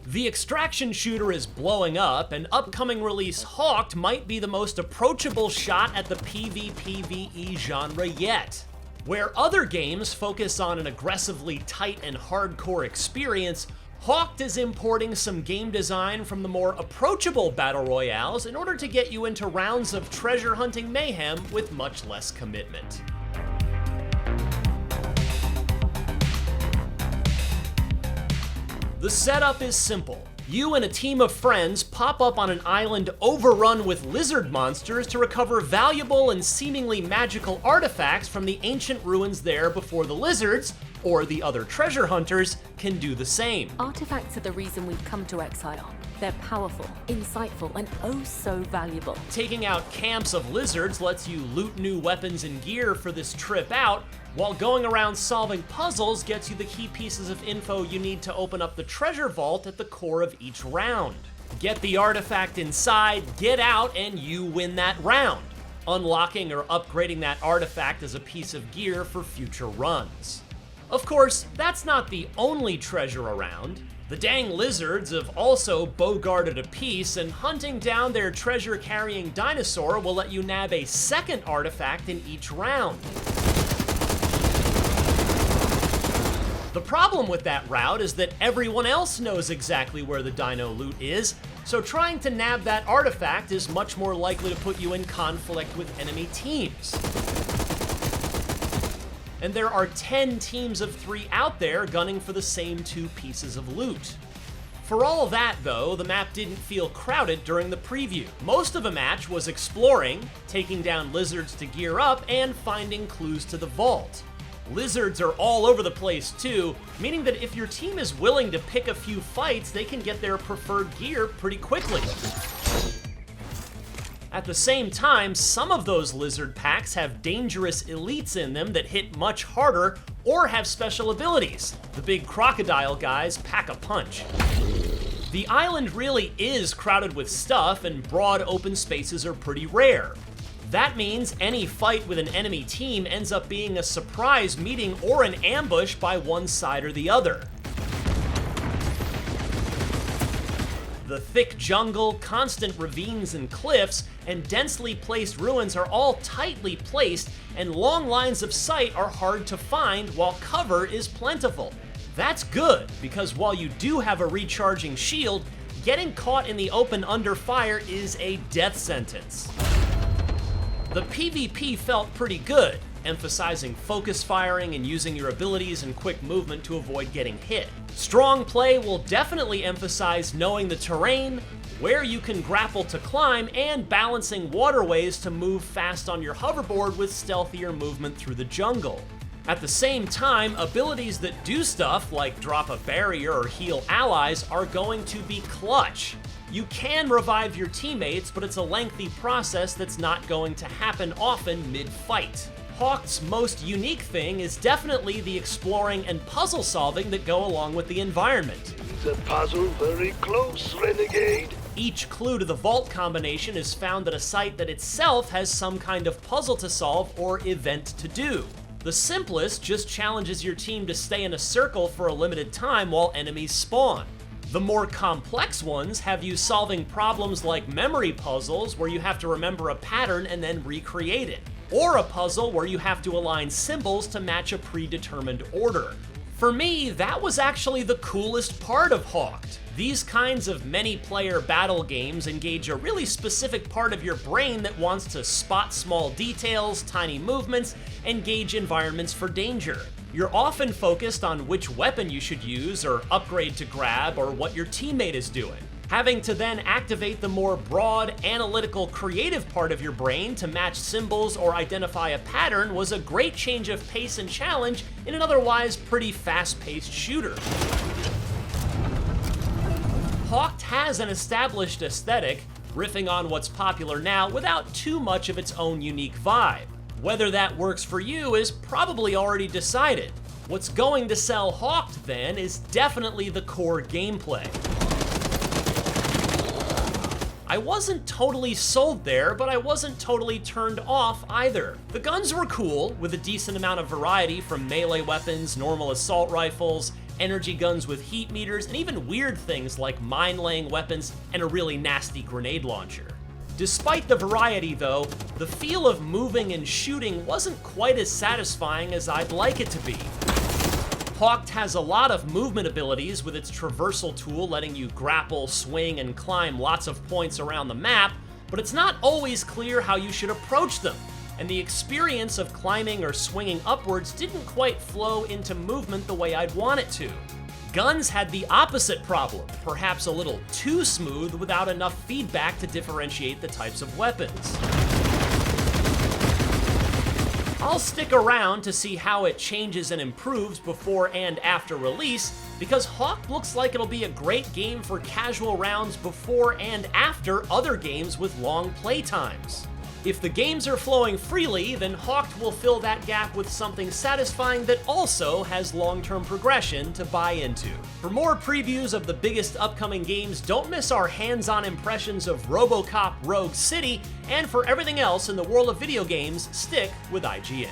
The extraction shooter is blowing up, and upcoming release Hawked might be the most approachable shot at the PvPvE genre yet. Where other games focus on an aggressively tight and hardcore experience, Hawked is importing some game design from the more approachable battle royales in order to get you into rounds of treasure hunting mayhem with much less commitment. The setup is simple. You and a team of friends pop up on an island overrun with lizard monsters to recover valuable and seemingly magical artifacts from the ancient ruins there before the lizards, or the other treasure hunters, can do the same. Artifacts are the reason we've come to exile. They're powerful, insightful, and oh so valuable. Taking out camps of lizards lets you loot new weapons and gear for this trip out, while going around solving puzzles gets you the key pieces of info you need to open up the treasure vault at the core of each round. Get the artifact inside, get out, and you win that round, unlocking or upgrading that artifact as a piece of gear for future runs. Of course, that's not the only treasure around. The dang lizards have also bogarted a piece, and hunting down their treasure-carrying dinosaur will let you nab a second artifact in each round. The problem with that route is that everyone else knows exactly where the dino loot is, so trying to nab that artifact is much more likely to put you in conflict with enemy teams. And there are 10 teams of 3 out there gunning for the same 2 pieces of loot. For all of that though, the map didn't feel crowded during the preview. Most of the match was exploring, taking down lizards to gear up, and finding clues to the vault. Lizards are all over the place too, meaning that if your team is willing to pick a few fights, they can get their preferred gear pretty quickly. At the same time, some of those lizard packs have dangerous elites in them that hit much harder or have special abilities. The big crocodile guys pack a punch. The island really is crowded with stuff, and broad open spaces are pretty rare. That means any fight with an enemy team ends up being a surprise meeting or an ambush by one side or the other. The thick jungle, constant ravines and cliffs, and densely placed ruins are all tightly placed, and long lines of sight are hard to find while cover is plentiful. That's good, because while you do have a recharging shield, getting caught in the open under fire is a death sentence. The PvP felt pretty good, emphasizing focus firing and using your abilities and quick movement to avoid getting hit. Strong play will definitely emphasize knowing the terrain, where you can grapple to climb, and balancing waterways to move fast on your hoverboard with stealthier movement through the jungle. At the same time, abilities that do stuff like drop a barrier or heal allies are going to be clutch. You can revive your teammates, but it's a lengthy process that's not going to happen often mid-fight. Hawked's most unique thing is definitely the exploring and puzzle solving that go along with the environment. The puzzle very close, Renegade. Each clue to the vault combination is found at a site that itself has some kind of puzzle to solve or event to do. The simplest just challenges your team to stay in a circle for a limited time while enemies spawn. The more complex ones have you solving problems like memory puzzles where you have to remember a pattern and then recreate it, or a puzzle where you have to align symbols to match a predetermined order. For me, that was actually the coolest part of Hawked. These kinds of many-player battle games engage a really specific part of your brain that wants to spot small details, tiny movements, and gauge environments for danger. You're often focused on which weapon you should use or upgrade to grab, or what your teammate is doing. Having to then activate the more broad, analytical, creative part of your brain to match symbols or identify a pattern was a great change of pace and challenge in an otherwise pretty fast-paced shooter. Hawked has an established aesthetic, riffing on what's popular now without too much of its own unique vibe. Whether that works for you is probably already decided. What's going to sell Hawked then is definitely the core gameplay. I wasn't totally sold there, but I wasn't totally turned off either. The guns were cool, with a decent amount of variety from melee weapons, normal assault rifles, energy guns with heat meters, and even weird things like mine-laying weapons and a really nasty grenade launcher. Despite the variety though, the feel of moving and shooting wasn't quite as satisfying as I'd like it to be. Hawk has a lot of movement abilities with its traversal tool letting you grapple, swing, and climb lots of points around the map, but it's not always clear how you should approach them, and the experience of climbing or swinging upwards didn't quite flow into movement the way I'd want it to. Guns had the opposite problem, perhaps a little too smooth without enough feedback to differentiate the types of weapons. I'll stick around to see how it changes and improves before and after release, because Hawk looks like it'll be a great game for casual rounds before and after other games with long playtimes. If the games are flowing freely, then Hawk will fill that gap with something satisfying that also has long-term progression to buy into. For more previews of the biggest upcoming games, don't miss our hands-on impressions of RoboCop Rogue City, and for everything else in the world of video games, stick with IGN.